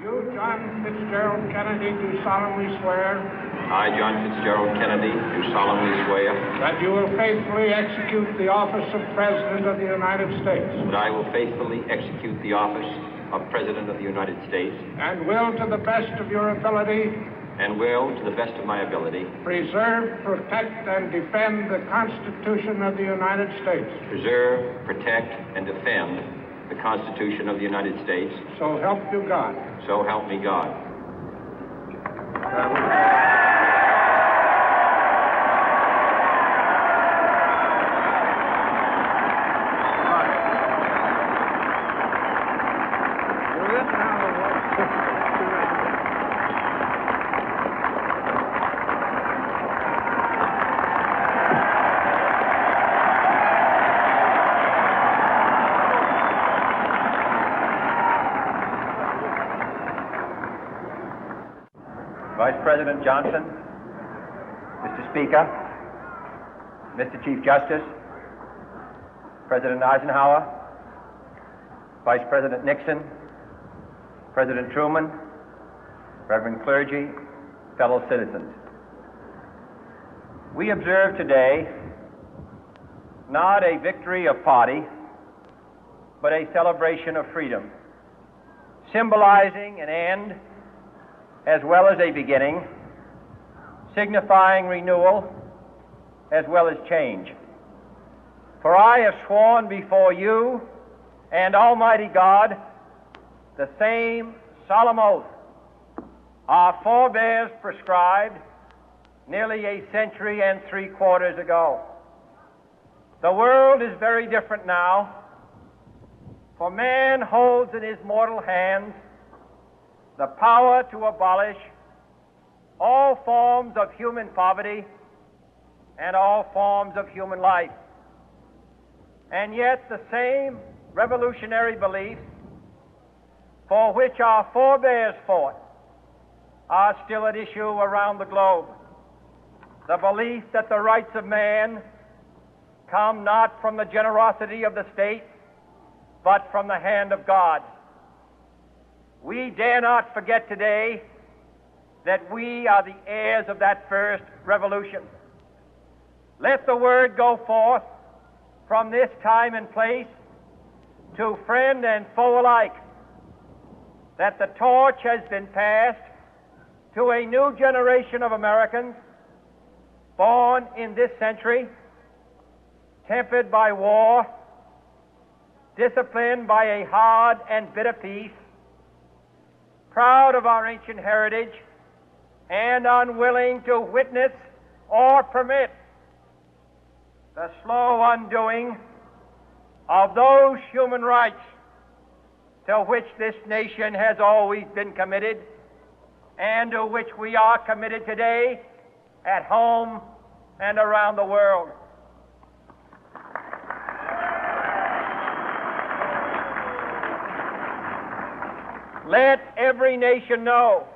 You, John Fitzgerald Kennedy, do solemnly swear I, John Fitzgerald Kennedy, do solemnly swear that you will faithfully execute the office of President of the United States that I will faithfully execute the office of President of the United States and will, to the best of your ability, and will, to the best of my ability, preserve, protect, and defend the Constitution of the United States. preserve, protect, and defend the Constitution of the United States. So help you God. So help me God. Vice President Johnson, Mr. Speaker, Mr. Chief Justice, President Eisenhower, Vice President Nixon, President Truman, Reverend clergy, fellow citizens. We observe today not a victory of party, but a celebration of freedom, symbolizing an end as well as a beginning, signifying renewal as well as change. For I have sworn before you and Almighty God the same solemn oath our forebears prescribed nearly a century and 3/4 ago. The world is very different now, for man holds in his mortal hands the power to abolish all forms of human poverty and all forms of human life. And yet the same revolutionary beliefs for which our forebears fought are still at issue around the globe. The belief that the rights of man come not from the generosity of the state, but from the hand of God. We dare not forget today that we are the heirs of that first revolution. Let the word go forth from this time and place to friend and foe alike that the torch has been passed to a new generation of Americans born in this century, tempered by war, disciplined by a hard and bitter peace, proud of our ancient heritage, and unwilling to witness or permit the slow undoing of those human rights to which this nation has always been committed and to which we are committed today at home and around the world. Let every nation know,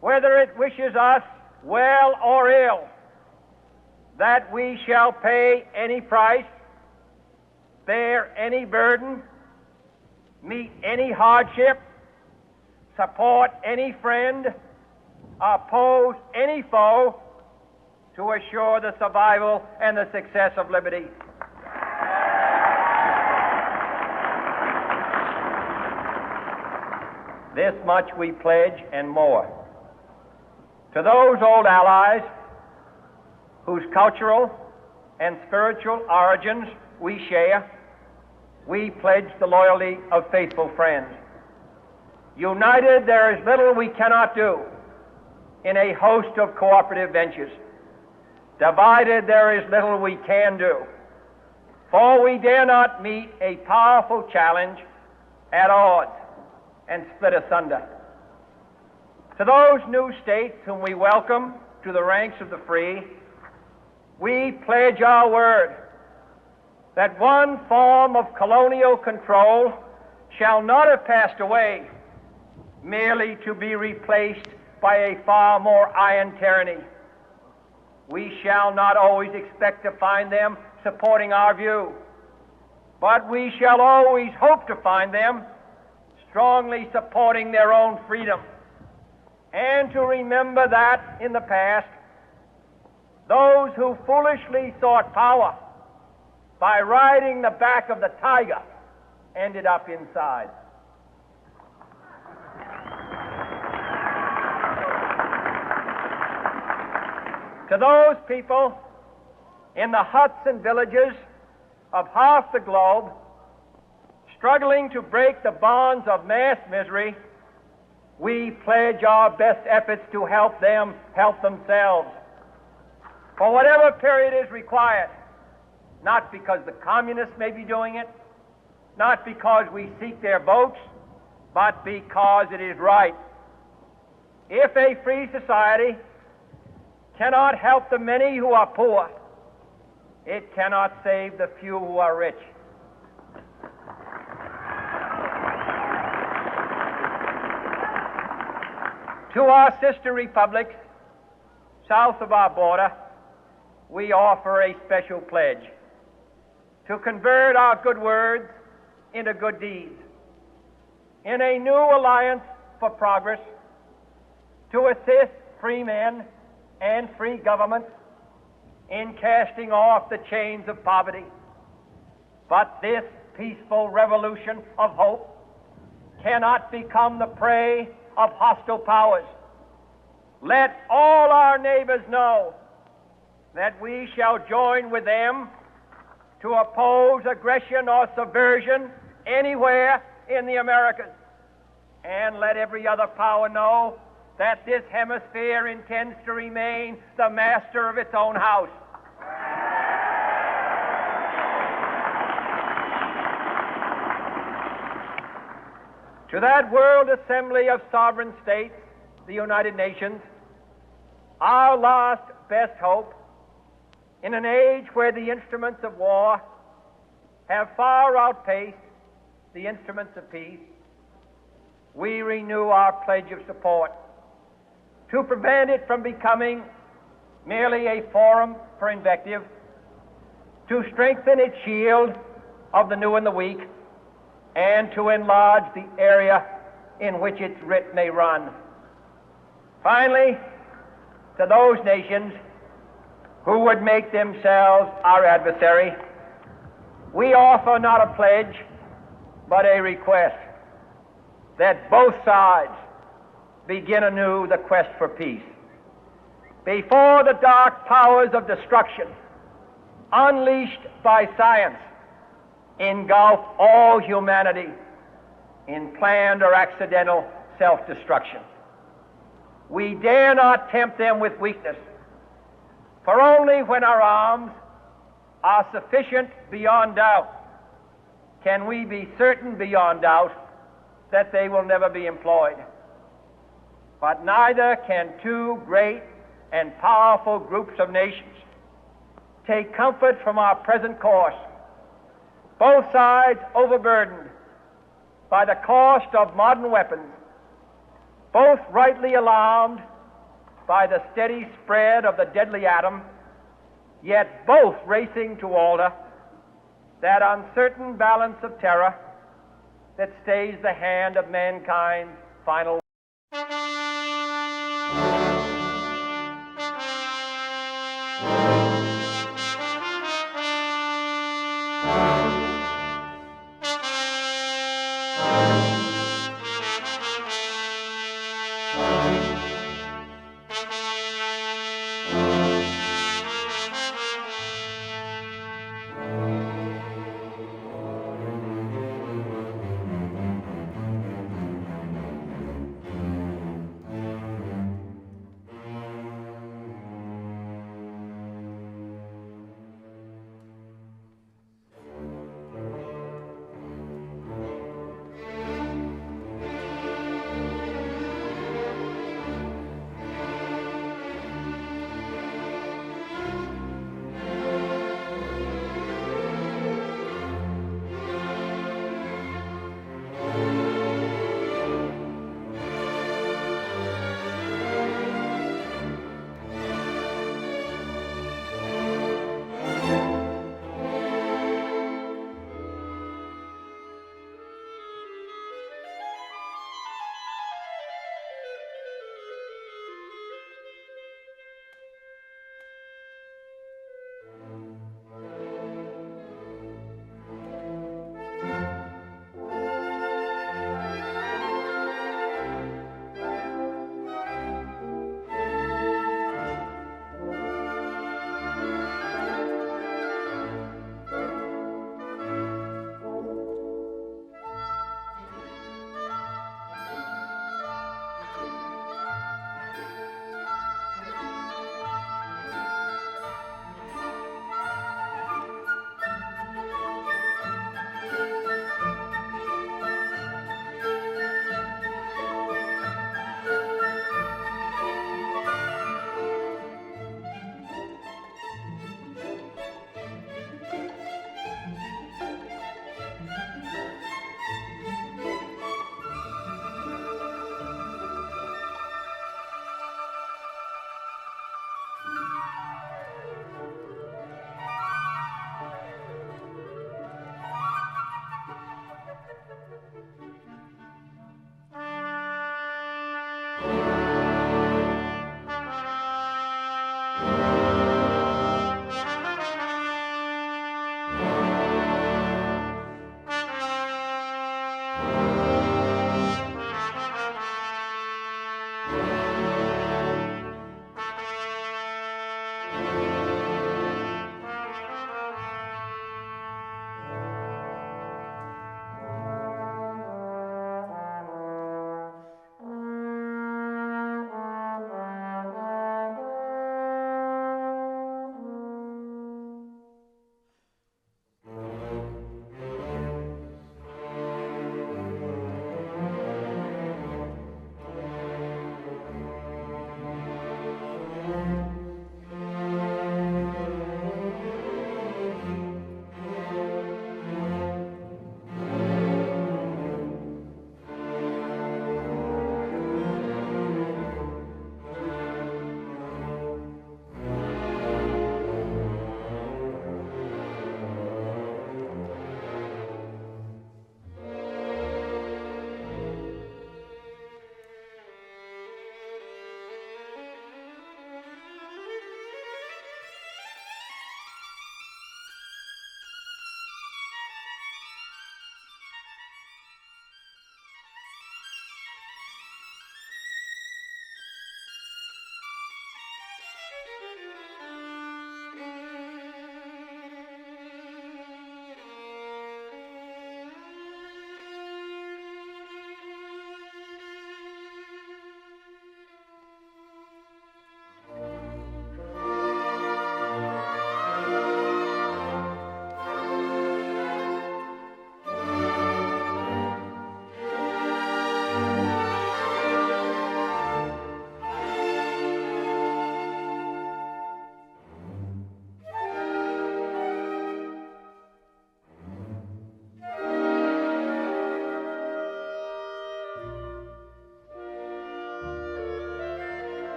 whether it wishes us well or ill, that we shall pay any price, bear any burden, meet any hardship, support any friend, oppose any foe to assure the survival and the success of liberty. This much we pledge and more. To those old allies whose cultural and spiritual origins we share, we pledge the loyalty of faithful friends. United, there is little we cannot do in a host of cooperative ventures. Divided, there is little we can do, for we dare not meet a powerful challenge at odds and split asunder. To those new states whom we welcome to the ranks of the free, we pledge our word that one form of colonial control shall not have passed away merely to be replaced by a far more iron tyranny. We shall not always expect to find them supporting our view, but we shall always hope to find them strongly supporting their own freedom, and to remember that in the past, those who foolishly sought power by riding the back of the tiger ended up inside. To those people in the huts and villages of half the globe struggling to break the bonds of mass misery, we pledge our best efforts to help them help themselves for whatever period is required, not because the communists may be doing it, not because we seek their votes, but because it is right. If a free society cannot help the many who are poor, it cannot save the few who are rich. To our sister republics south of our border, we offer a special pledge to convert our good words into good deeds, in a new alliance for progress, to assist free men and free governments in casting off the chains of poverty. But this peaceful revolution of hope cannot become the prey of hostile powers. Let all our neighbors know that we shall join with them to oppose aggression or subversion anywhere in the Americas. And let every other power know that this hemisphere intends to remain the master of its own house. To that World Assembly of Sovereign States, the United Nations, our last best hope, in an age where the instruments of war have far outpaced the instruments of peace, we renew our pledge of support to prevent it from becoming merely a forum for invective, to strengthen its shield of the new and the weak, and to enlarge the area in which its writ may run. Finally, to those nations who would make themselves our adversary, we offer not a pledge, but a request that both sides begin anew the quest for peace. Before the dark powers of destruction, unleashed by science, engulf all humanity in planned or accidental self-destruction, we dare not tempt them with weakness, for only when our arms are sufficient beyond doubt can we be certain beyond doubt that they will never be employed. But neither can two great and powerful groups of nations take comfort from our present course, both sides overburdened by the cost of modern weapons, both rightly alarmed by the steady spread of the deadly atom, yet both racing to alter that uncertain balance of terror that stays the hand of mankind's final